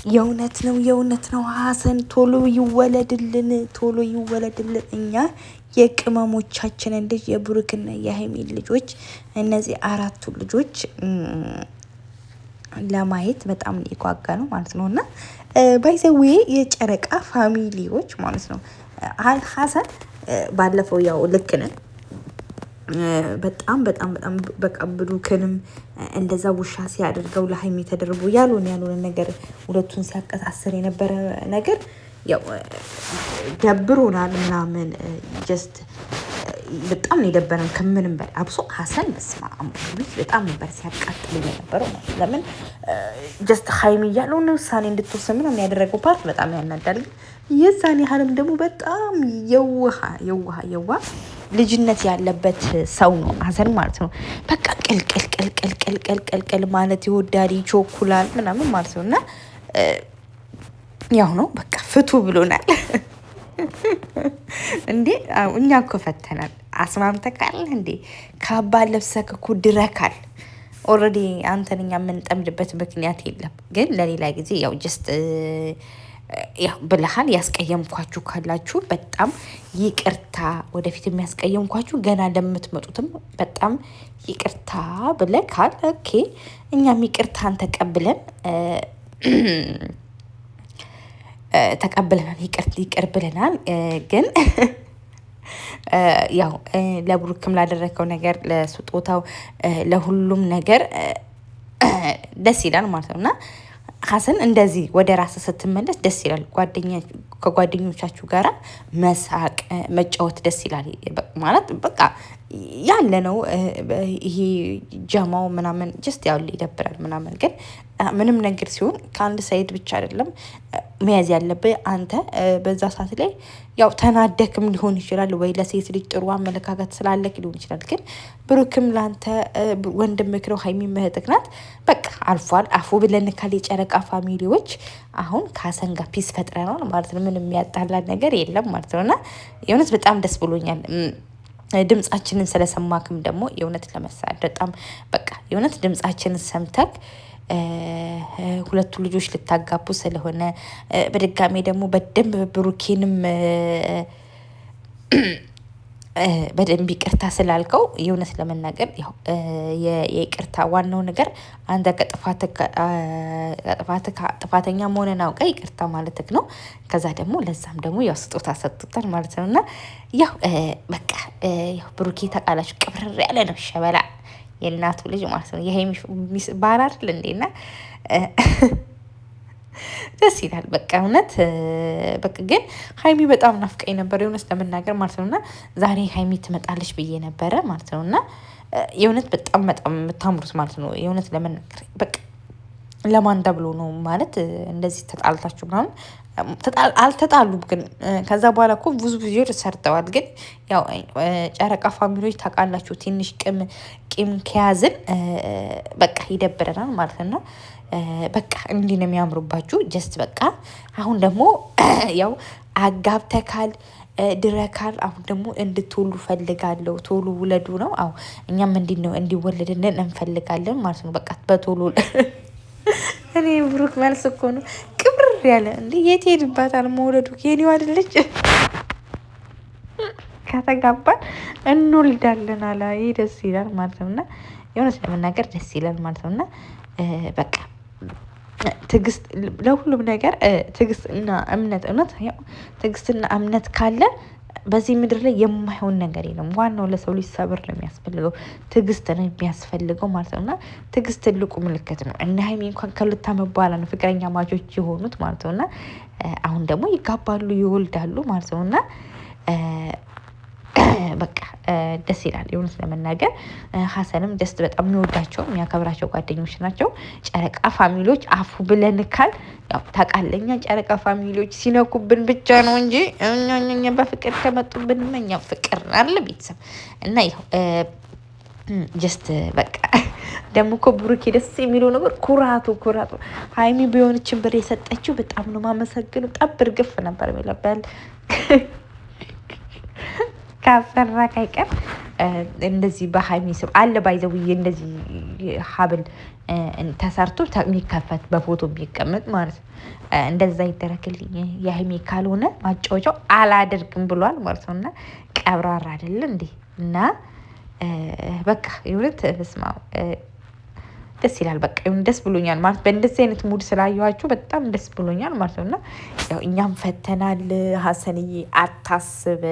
የእውነት ነው ሀሰን ቶሎ ይወለድልን እኛ የቅመሞቻችንን ልጅ የብሩክና የሀይሚን ልጆች እነዚህ አራቱ ልጆች ለማየት በጣም የጓጓ ነው ማለት ነው። እና ባይዘዌ የጨረቃ ፋሚሊዎች ማለት ነው ሀሰን ባለፈው ያው ልክ ነን በጣም በቃ ብሩክንም እንደዛ ውሻ ሲያደርገው ለሀይሚ ተደርጎ ያልሆነ ነገር ሁለቱን ሲያቀሳስር የነበረ ነገር ያው ደብሮናል ምናምን ጀስት በጣም ነው የደበረን ከምንም በላይ አብሶ ሀሰን በስማ በጣም ነበር ሲያቃጥል የነበረው ማለት ለምን ጀስት ሀይሚ ያለውን ውሳኔ እንድትወስን ምናምን ያደረገው ፓርት በጣም ያናዳል። የዛን ያህልም ደግሞ በጣም የዋህ ልጅነት ያለበት ሰው ነው ሀሰን ማለት ነው። በቃ ቅልቅል ማለት ይወዳል ይቾኩላል ምናምን ማለት ነው። እና ያው ነው በቃ ፍቱ ብሎናል እንዴ እኛ እኮ ፈተናል አስማምተካል እንዴ ካባ ለብሰክ እኮ ድረካል። ኦልሬዲ አንተን እኛ የምንጠምድበት ምክንያት የለም። ግን ለሌላ ጊዜ ያው ጀስት ያው ብለሃል። ያስቀየምኳችሁ ካላችሁ በጣም ይቅርታ፣ ወደፊት የሚያስቀየምኳችሁ ገና ለምትመጡትም በጣም ይቅርታ ብለካል። ኦኬ እኛም ይቅርታን ተቀብለናል ይቅር ብለናል። ግን ያው ለብሩክም ላደረከው ነገር ለስጦታው ለሁሉም ነገር ደስ ይላል ማለት ነው። እና ሀሰን እንደዚህ ወደ ራስ ስትመለስ ደስ ይላል። ከጓደኞቻችሁ ጋራ መሳቅ መጫወት ደስ ይላል ማለት በቃ ያለ ነው። ይሄ ጀማው ምናምን ጀስት ያው ይደብራል ምናምን። ግን ምንም ነገር ሲሆን ከአንድ ሳይድ ብቻ አይደለም መያዝ ያለብህ አንተ። በዛ ሰዓት ላይ ያው ተናደክም ሊሆን ይችላል ወይ ለሴት ልጅ ጥሩ አመለካከት ስላለክ ሊሆን ይችላል። ግን ብሩክም ለአንተ ወንድም ምክረው ሀይሚ እህትህ ናት። በቃ አልፏል። አፉ ብለን ካል የጨረቃ ፋሚሊዎች አሁን ከሀሰን ጋር ፒስ ፈጥረናል ማለት ነው። ምንም የሚያጣላን ነገር የለም ማለት ነው። እና የእውነት በጣም ደስ ብሎኛል። ድምጻችንን ስለሰማክም ደግሞ የእውነት ለመሳል በጣም በቃ የእውነት ድምጻችንን ሰምተክ ሁለቱ ልጆች ልታጋቡ ስለሆነ በድጋሜ ደግሞ በደንብ ብሩኬንም በደንብ ይቅርታ ስላልከው የእውነት ለመናገር ያው የይቅርታ ዋናው ነገር አንተ ጥፋተኛ መሆንን አውቀ ይቅርታ ማለትክ ነው። ከዛ ደግሞ ለዛም ደግሞ ያው ስጦታ ሰጥቶታል ማለት ነው። እና ያው በቃ ያው ብሩኬ ተቃላችሁ ቅብርር ያለ ነው ሸበላ የእናቱ ልጅ ማለት ነው። የሀይሚ ባል አይደል እንዴና ደስ ይላል። በቃ እውነት በቃ ግን ሀይሚ በጣም ናፍቀኝ ነበር የእውነት ለመናገር ማለት ነው። እና ዛሬ ሀይሚ ትመጣለች ብዬ ነበረ ማለት ነው። እና የእውነት በጣም የምታምሩት ማለት ነው። የእውነት ለመናገር በቃ ለማን ተብሎ ነው ማለት እንደዚህ ተጣልታችሁ ምናምን አልተጣሉም። ግን ከዛ በኋላ እኮ ብዙ ቪዲዮ ሰርተዋል። ግን ያው ጨረቃ ፋሚሊዎች ታውቃላችሁ ትንሽ ቂም ከያዝን በቃ ይደብረናል ማለት ነው። በቃ እንዲህ ነው የሚያምሩባችሁ ጀስት በቃ አሁን ደግሞ ያው አጋብተካል ድረካል። አሁን ደግሞ እንድትወሉ ፈልጋለሁ። ቶሎ ውለዱ ነው። አዎ እኛም እንዲወለድልን እንፈልጋለን ማለት ነው። በቃ በቶሎ እኔ ብሩክ መልስ እኮ ነው ቅብር ያለ እንዴ የት ሄድባታል መውለዱ የኔው አይደለች ከተጋባን እንወልዳለን አላ። ይሄ ደስ ይላል ማለት ነው። እና የሆነ ለመናገር ደስ ይላል ማለት ነው። እና በቃ ትዕግስት ለሁሉም ነገር ትዕግስትና እምነት እውነት ያው ትዕግስትና እምነት ካለ በዚህ ምድር ላይ የማይሆን ነገር የለም። ዋናው ለሰው ልጅ ሰብር ነው የሚያስፈልገው፣ ትዕግስት ነው የሚያስፈልገው ማለት ነው። እና ትዕግስት ትልቁ ምልክት ነው። እነ ሀይሚ እንኳን ከሁለት ዓመት በኋላ ነው ፍቅረኛ ማቾች የሆኑት ማለት ነው። እና አሁን ደግሞ ይጋባሉ ይወልዳሉ ማለት ነው። እና በቃ ደስ ይላል የእውነት ለመናገር። ሀሰንም ደስት በጣም የሚወዳቸው የሚያከብራቸው ጓደኞች ናቸው። ጨረቃ ፋሚሊዎች አፉ ብለንካል። ያው ታውቃለኛ ጨረቃ ፋሚሊዎች ሲነኩብን ብቻ ነው እንጂ እኛ በፍቅር ከመጡብን እኛ ፍቅር አለ ቤተሰብ እና ያው ጀስት በቃ ደግሞ እኮ ብሩኬ ደስ የሚለው ነገር ኩራቱ ሀይሚ ቢሆንችን ብር የሰጠችው በጣም ነው ማመሰግነው። ጠብር ግፍ ነበር የሚለበል ካሰራ ካይቀር እንደዚህ በሀይሚ ስም አለ ባይዘውዬ እንደዚህ ሀብል ተሰርቶ የሚከፈት በፎቶ የሚቀመጥ ማለት ነው። እንደዛ ይደረግልኝ። የሀይሚ ካልሆነ ማጫወቻው አላደርግም ብሏል ማለት ነው። እና ቀብራራ አይደለ እንዴ? እና በቃ የእውነት ስማ ደስ ይላል። በቃ ደስ ብሎኛል ማለት በእንደዚህ አይነት ሙድ ስላየኋችሁ በጣም ደስ ብሎኛል ማለት ነው። እና ያው እኛም ፈተናል ሀሰንዬ አታስብ